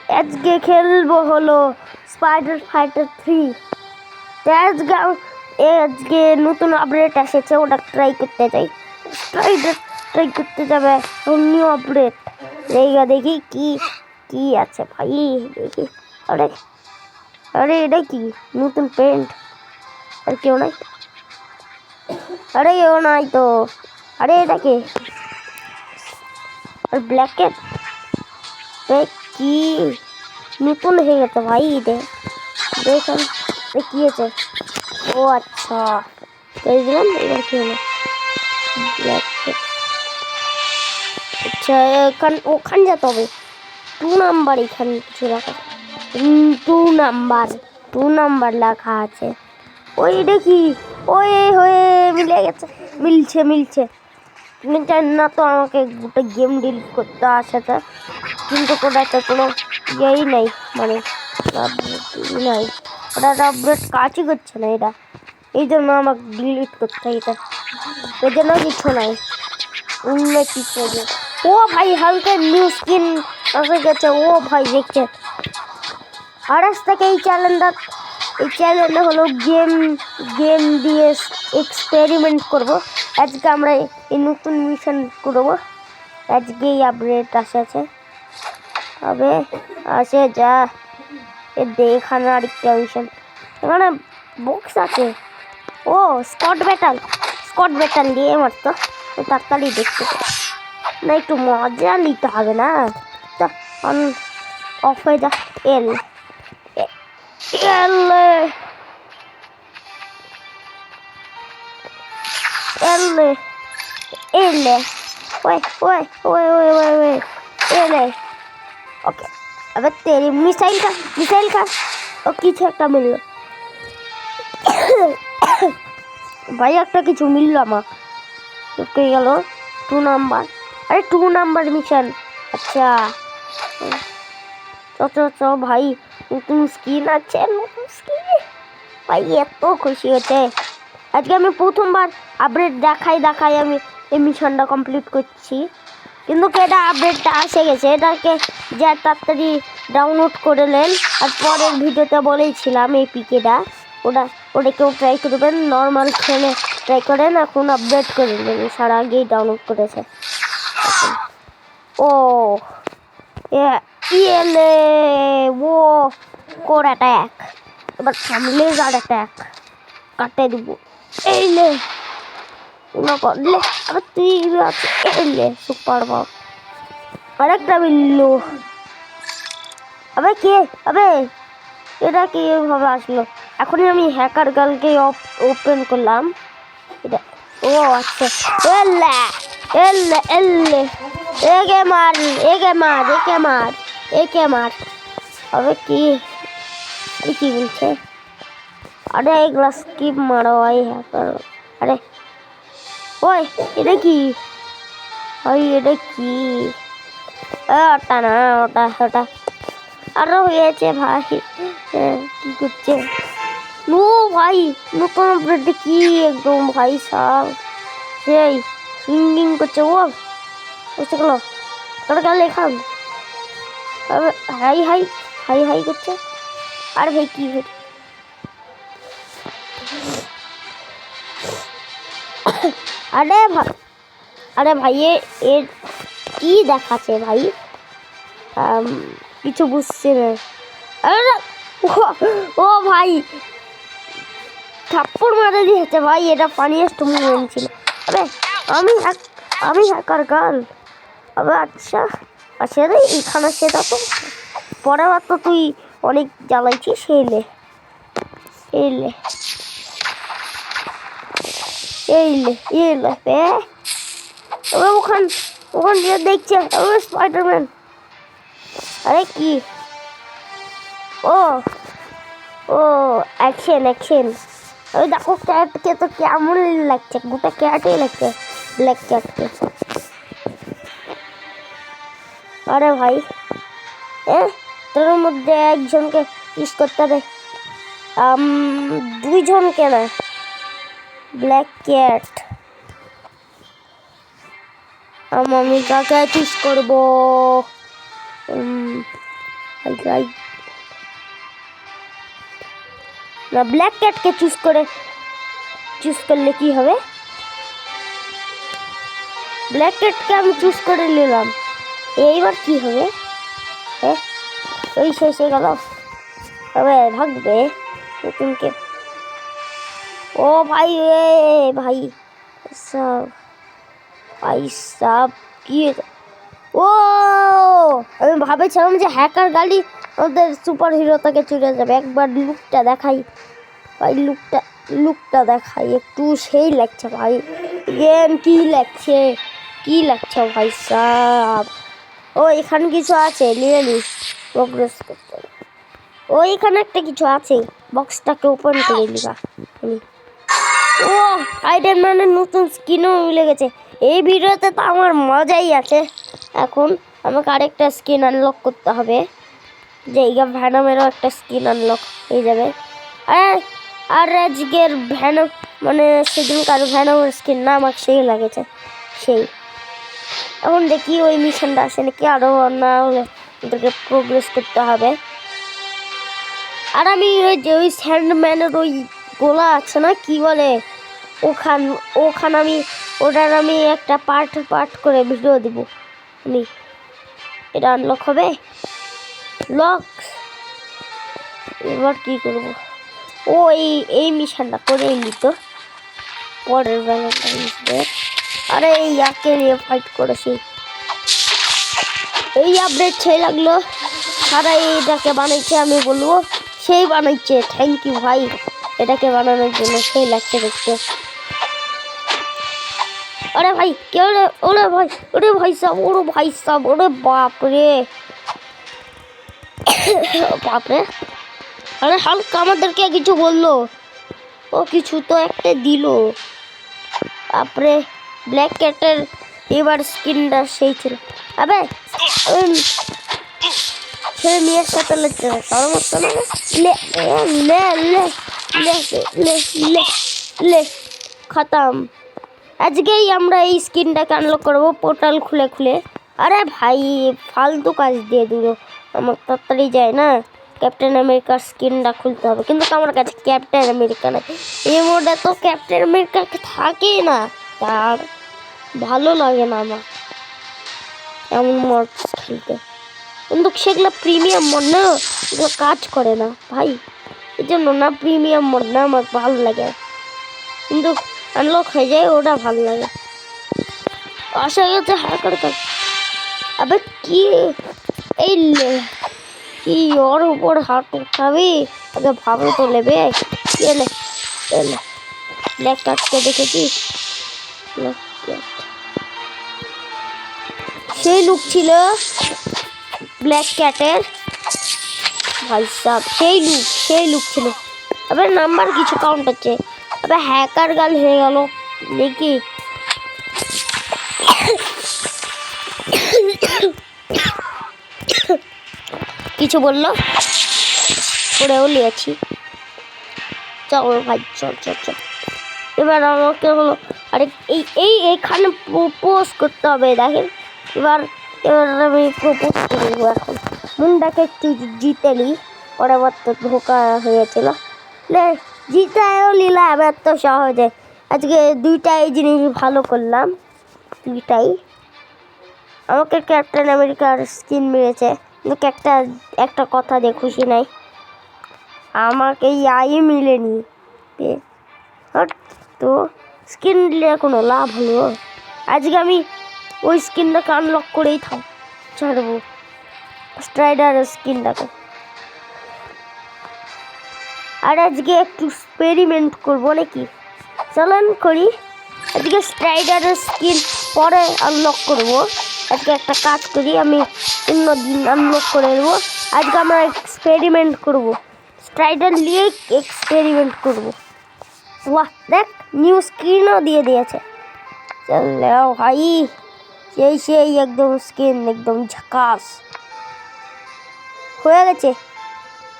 আজকে খেলবো হলো স্পাইডার ফাইটার 3। আজকে নতুন আপডেট এসেছে, ওটা ট্রাই করতে চাই। ট্রাই করতে যাবে নিউ আপডেট। দেখি কি কি আছে ভাই, দেখি। আরে আরে এটা কি নতুন পেন্ট? আর কেউ নাই? আরে কেউ নাই তো। আরে এটা কি? আর ব্ল্যাকেট কি নতুন হয়ে গেছে ভাই। দেখুন কি হয়েছে। ও আচ্ছা, দিলাম। এবার কি হলো? ব্ল্যাকেট। আচ্ছা ওখানে যেতে হবে। 2 নাম্বার এখানে কিছু রাখা। 2 নাম্বার লেখা আছে। ওই দেখি ওই হয়ে মিলে গেছে। মিলছে তুমি চাই না তো আমাকে গোটা গেম ডিলিট করতে আসাতে, কিন্তু ওটাতে কোনো ইয়েই নেই, মানে নাই, ওটা আপডেট কাজই করছে না এটা। এই জন্য আমাকে ডিলিট করতে হয় এটা। এর জন্য কিছু নাই, অন্য কিছু। ও ভাই হালকা নিউ স্কিন এসে গেছে। ও ভাই দেখছে। আর আজ থেকে এই চ্যানেলে হলো গেম দিয়ে এক্সপেরিমেন্ট করব। আজকে আমরা এই নতুন মিশন করব। আজকে এই আপডেট আসে তবে আসে যা এখানে আরেকটা মিশন। এখানে বক্স আছে। ও স্কট ব্যাটাল দিয়ে মারতো তাড়াতাড়ি দেখতে না, একটু মজা নিতে হবে না? অফ হয়ে যা। এল ओके। अबे तेरी मिसाइल का और কিছু একটা মিললো ভাই, একটা কিছু মিললো আমার। ঢুকে গেল 2 নাম্বার। আরে 2 নাম্বার মিশন। আচ্ছা তো ভাই নতুন স্কিন আছে, ভাই এত খুশি হচ্ছে। আজকে আমি প্রথমবার আপডেট দেখাই আমি এই মিশনটা কমপ্লিট করছি। কিন্তু এটা আপডেটটা এসে গেছে, এটাকে যা তাড়াতাড়ি ডাউনলোড করে নেন। আর পরের ভিডিওতে বলেছিলাম এই পিকেটা, ওটা কেউ ট্রাই করবেন, নর্মাল খেলে ট্রাই করেন। এখন আপডেট করে নেন, সারা আগেই ডাউনলোড করেছে। ও ইয়েলে ও কোর অ্যাটাক। এবার লেজার অ্যাটাক কাটে দেবো। এই লে করলে আবার তুই আছে। এলে সুপার বাপ আরেকটা বিল্লু। আবে এটা কি ভাবে আসলো? এখনই আমি হ্যাকার গার্লকে ওপেন করলাম এটা। ও আচ্ছা, এলে একে মার। আবে কি বলছে? আরে এগুলা স্কিপ মারো ভাই হ্যাকার। আরে ওই এটা কি ভাই? এটা কি? ওটা না, ওটা আরো হয়েছে ভাই। কি করছে? নো ভাই নতুন আপডেট কি একদম ভাই সাব সেই সিঙ্গিং করছে। ও বুঝতে গেল লেখান। হাই করছে। আর ভাই কি আরে ভাই এর কি দেখাচ্ছে ভাই? কিছু বুঝছে না। ও ভাই থাপ্পড় মারা দিয়েছে ভাই, এটা ফানিয়েস্ট মুভমেন্ট ছিল। আরে আমি হ্যাকার গার্ল। আবে আচ্ছা রে, এখানে সেটা তো পরের বার তো তুই অনেক জ্বালাইছিস। এলে ওখান যে দেখছে স্পাইডারম্যান। আরে কি? ও অ্যাকশন। ওই দেখো ক্যাটকে তো কেমন লাগছে, গোটা ক্যাটই লাগছে, ব্ল্যাক ক্যাটকে। আরে ভাই তোর মধ্যে একজনকে ইউজ করতে হবে, 2 জনকে না। ব্ল্যাক ক্যাট আমি কাকে চুজ করবো? ভাই না, ব্ল্যাক ক্যাটকে চুজ করলে কি হবে? ব্ল্যাক ক্যাটকে আমি চুজ করে নিলাম, এইবার কি হবে? হ্যাঁ, ওই শেষ হয়ে গেল। তবে ভাগবে নতুনকে। ও ভাই ভাই সব কি? ও আমি ভাবেছিলাম যে হ্যাকার গাড়ি ওদের সুপার হিরো থেকে চলে যাবে। একবার লুকটা দেখাই ভাই, লুকটা দেখাই একটু। সেই লাগছে ভাই, গেম কি লাগছে ভাই সাব। ও এখানে কিছু আছে, নিয়ে নি, প্রোগ্রেস করতে হবে। ও এখানে একটা কিছু আছে, বক্সটাকে ওপেন করে নিবা। ও আইরন ম্যানের নতুন স্কিনও মিলে গেছে। এই ভিডিওতে তো আমার মজাই আছে। এখন আমাকে আরেকটা স্কিন আনলক করতে হবে, যে এই ভ্যানমেরও একটা স্কিন আনলক হয়ে যাবে। আর আজকের ভ্যানম মানে সেদিনকার ভ্যানমের স্কিন না আমাকে সেই লাগেছে সেই। এখন দেখি ওই মিশনটা আসে নাকি, আরও না হলে ওদেরকে প্রোগ্রেস করতে হবে। আর আমি ওই স্যান্ডম্যানের ওই গোলা আছে না, কি বলে, ওখানে আমি একটা পার্ট করে ভিডিও দিব। আমি এটা আনলক হবে লক। এবার কি করব? ও এই মিশনটা করে নিত পরের বেলাটা। আরে ইয়াকে নিয়ে ফাইট করেছি, এই আপডেট সেই লাগলো। সারা এটাকে বানাইছে, আমি বলবো সেই বানাইছে। থ্যাংক ইউ ভাই, এটাকে বানানোর জন্য সেই লাগছে দেখতে। আরে ভাই কে? ওরে ভাই সাব, ওরে বাপরে বাপরে। আরে হালকা আমাদেরকে কিছু বললো, ও কিছু তো একটা দিল। তারপরে ব্ল্যাক ক্যাটের এবার স্কিনটা সেই ছিল। আবে সে মেয়ের সাথে লাগছে না, সমস্ত না। লে খতম। আজকেই আমরা এই স্কিনটাকে আনলক করবো পোর্টাল খুলে। আরে ভাই ফালতু কাজ দিয়ে দিল, আমার তাড়াতাড়ি যায় না। ক্যাপ্টেন আমেরিকার স্কিনটা খুলতে হবে, কিন্তু আমার কাছে ক্যাপ্টেন আমেরিকা নেই। এই মোডে তো ক্যাপ্টেন আমেরিকা থাকেই না, তার ভালো লাগে না আমার এমন মোড খেলতে। কিন্তু সেগুলো প্রিমিয়াম মোড না, এগুলো কাজ করে না ভাই। এই জন্য না, প্রিমিয়াম মোড না আমার ভালো লাগে, কিন্তু আনলক হয়ে যায় ওটা ভালো লাগে। আশা গেছে হ্যাকার কাজ। আবে কি এই কি ওর উপর হাত উঠাবি? আগে ভাবে তো নেবে। ব্ল্যাক ক্যাটকে দেখেছিস? সেই লুক ছিল ব্ল্যাক ক্যাটের ভাই সাব, সেই লুক ছিল। আবার নাম্বার কিছু কাউন্ট হচ্ছে। আবার হ্যাকার গাল হয়ে গেল দেখি। কিছু বললো পড়েও লিয়েছি। চল ভাই চল। এবার আমাকে হলো আরে এইখানে প্রপোজ করতে হবে। দেখেন এবার আমি প্রপোজ করবো। এখন মুন্ডাকে একটু জিতে নিই, ওর আবার তো ধোকা হয়েছিল। জিতায়ও নিলাম এত সহজে। আজকে দুইটাই জিনিস ভালো করলাম, দুইটাই। আমাকে ক্যাপ্টেন আমেরিকার স্কিন মিলেছে, কিন্তু একটা কথা দিয়ে খুশি নাই, আমাকে মিলেনি। তো স্কিন নিলে কোনো লাভ হলো? আজকে আমি ওই স্কিনটাকে আনলক করেই ছাড়বো, স্ট্রাইডারের স্কিনটাকে। আর আজকে একটু এক্সপেরিমেন্ট করবো নাকি, চলেন করি। আজকে স্ট্রাইডারের স্কিন পরে আনলক করবো। আজকে একটা কাজ করি, আমি অন্য দিন আনলক করে নেবো। আজকে আমরা এক্সপেরিমেন্ট করবো, স্ট্রাইডার নিয়ে এক্সপেরিমেন্ট করবো। বাহ দেখ, নিউ স্ক্রিনও দিয়ে দিয়েছে। চলো ভাই, সেই একদম স্কিন একদম ঝাকাস হয়ে গেছে।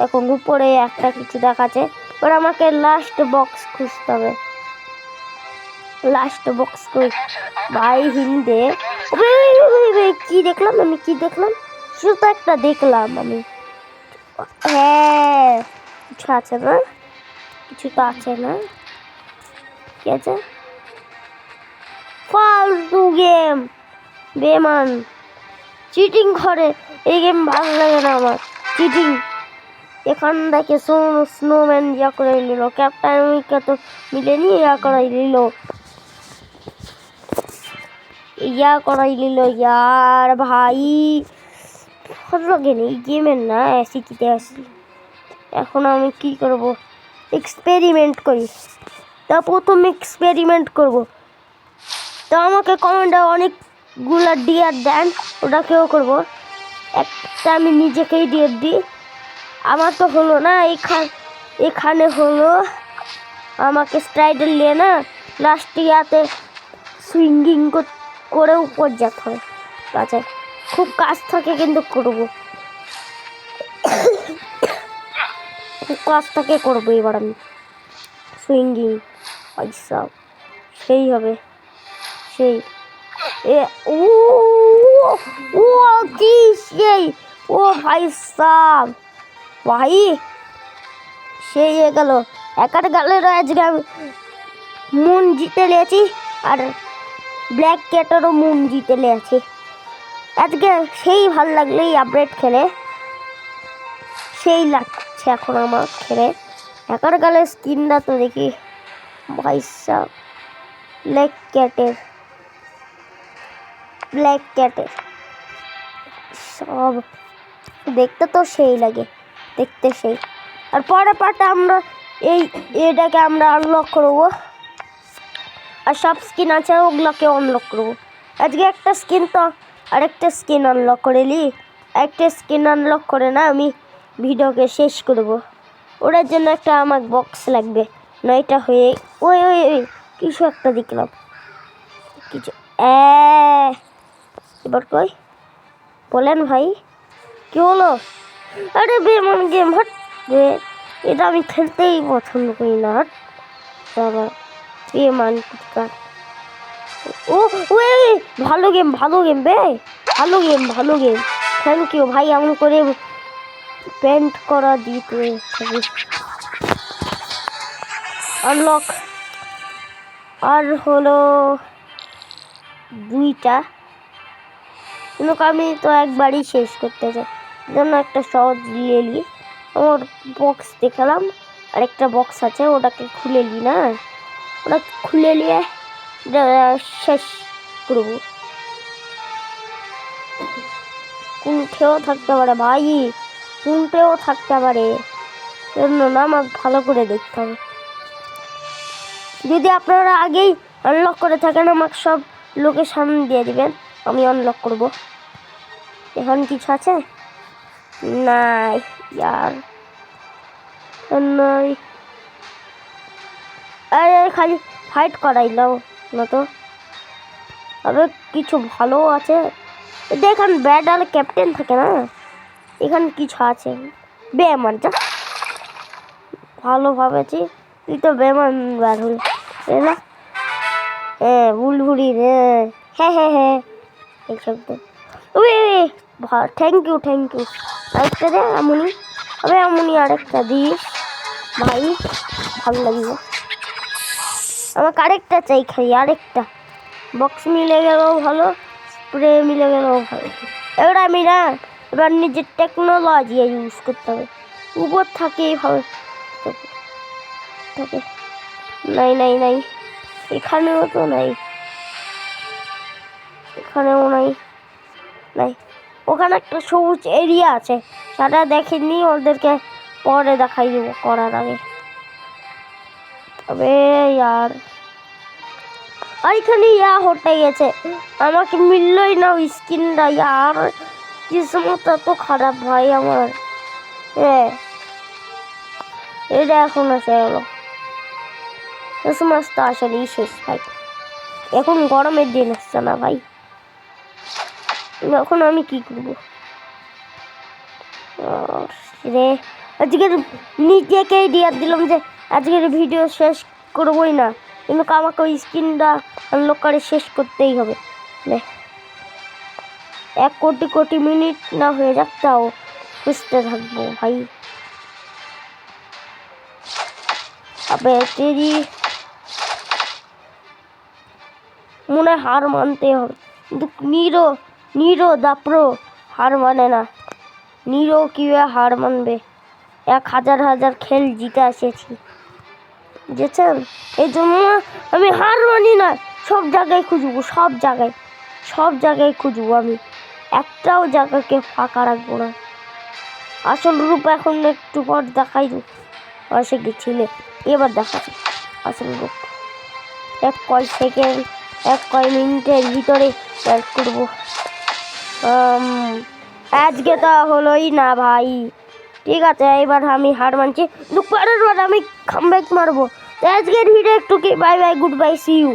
এখন উপরে একটা কিছু দেখাচ্ছে, এবার আমাকে লাস্ট বক্স খুঁজতে হবে। লাস্ট বক্স কই ভাই? হিন্দে কি দেখলাম আমি? শুধু একটা দেখলাম আমি, হ্যাঁ কিছু আছে না, কিছু তো আছে না, কি আছে? ফালতু গেম, বেমান চিটিং করে, এই গেম ভালো লাগে না আমার, চিটিং। এখান থেকে স্নোম্যান ইয়া করে নিল, ক্যাপ্টেন আমেরিকা তো মিলেনি, করাই নিল ইয়ার ভাই, ভালো লাগে না এই গেমের না শিখিতে আসি। এখন আমি কি করব, এক্সপেরিমেন্ট করি। তা প্রথম এক্সপেরিমেন্ট করব, তো আমাকে কমেন্টে অনেকগুলো ডিয়ার দেন, ওটাকেও করব। একটা আমি নিজেকেই ডিয়ার দিই, আমার তো হলো না, এখানে হলো আমাকে স্ট্রাইডার নিয়ে না লাস্ট ইয়াতে সুইঙ্গিং করে উপর যেতে হবে। আচ্ছা খুব কাজ থাকে কিন্তু করবো, কাজ থাকে করবো এবার আমি সুইঙ্গিং, পয়সা সেই হবে সেই। ও ও কি সেই, ও ভাই সাব ভাই সেই হয়ে গেল। একার গালের আজকে আমি মুন জিতে নিয়েছি, আর ব্ল্যাক ক্যাটেরও মুন জিতে নিয়েছি আজকে। সেই ভাল লাগলো এই আপডেট খেলে, সেই লাগছে এখন আমার খেলে। একার গালের স্কিনটা তো দেখি ভাই সাব, ব্ল্যাক ক্যাটের সব দেখতে তো সেই লাগে, দেখতে সেই। আর পরে পার্টে আমরা এটাকে আমরা আনলক করবো, আর সব স্কিন আছে ওগুলোকে আনলক করবো। আজকে একটা স্কিন তো আরেকটা স্কিন আনলক করে নি, একটা স্কিন আনলক করে না আমি ভিডিওকে শেষ করব। ওটার জন্য একটা আমার বক্স লাগবে, নয়টা হয়ে ওই ওই ওই কিছু একটা দেখলাম, কিছু এবার কই বলেন ভাই কি হলো? আরে বেমান গেম, হট এটা আমি খেলতেই পছন্দ করি না, হট বাবা বেমান কুৎকার। ও ওই ভালো গেম বে, ভালো গেম থ্যাংক ইউ ভাই, এমন করে পেন্ট করা দিতে আনলক। আর হলো 2টা, কিন্তু আমি তো একবারই শেষ করতে চাই, জন্য একটা সহজ নিয়ে নিই। আমার বক্স দেখালাম, আরেকটা বক্স আছে ওটাকে খুলে নিই না, ওটা খুলে নিয়ে শেষ করবো। কোনটাও থাকতে পারে ভাই, কোনটাও থাকতে পারে, জন্য না আমার ভালো করে দেখতে হবে। যদি আপনারা আগেই আনলক করে থাকেন আমাকে সব লোকেশন দিয়ে দিবেন, আমি আনলক করব। এখন কিছু আছে নাই ইয়ার, নাই খালি ফাইট করাইলাম না তো, তবে কিছু ভালো আছে। দেখেন ব্যাট আর ক্যাপ্টেন থাকে না, এখানে কিছু আছে। বেমান যা ভালো ভাবেছি, তুই তো বেমান বার হল না, বুলবুলি রে, হ্যাঁ এইসব তো থ্যাংক ইউ আরেকটা দে এমনই হবে, এমনই আরেকটা দিস ভাই, ভালো লাগবে। আমাকে আরেকটা চাই, খাই আরেকটা বক্স মিলে গেলেও ভালো, স্প্রে মিলে গেলেও ভালো। এবার আমি না এবার নিজের টেকনোলজি ইউজ করতে হবে, উপর থাকেই ভালো থাকে। নাই এখানেও তো নাই, এখানেও নাই, ওখানে একটা সবুজ এরিয়া আছে, সেটা দেখেনি, ওদেরকে পরে দেখাই দেবো করার আগে। তবে আর এখানে হতে গেছে, আমাকে মিললই না ওই স্কিনটা, আর কিসমত তো খারাপ ভাই আমার। এটা এখন আসে গেল, ক্রিসমাস তো আসলেই শেষ ভাই, এখন গরমের দিন আসছে না ভাই, এখন আমি কি করবো রে? আজকের নিজেকেই দিয়ে দিলাম যে আজকের ভিডিও শেষ করবোই না, কিন্তু আমাকে ওই স্ক্রিনটা আনলক করে শেষ করতেই হবে। 1 কোটি মিনিট না হয়ে যাক, তাও খুঁজতে থাকবো ভাই। আবে তেরি মনে হয় হার মানতে হবে, কিন্তু নিরো দাপ্রো হার মানে না। নিরো কিভাবে হার মানবে? 1000 খেল জিতে এসেছি, বুঝেছেন? এই জন্য আমি হার মানি না। সব জায়গায় খুঁজবো, সব জায়গায় খুঁজবো আমি, একটাও জায়গাকে ফাঁকা রাখবো না। আসল রূপ এখন একটু পর দেখাই এসে গেছিলে, এবার দেখাচ্ছি আসল রূপ। কয় মিনিটের ভিতরে ব্যাট করবো। আজকে তা হলোই না ভাই। ঠিক আছে, এবার আমি হার মানছি, দুপুরের বার আমি কামব্যাক মারবো। আজকের ভিডিও একটু কি, bye bye, good bye, see you.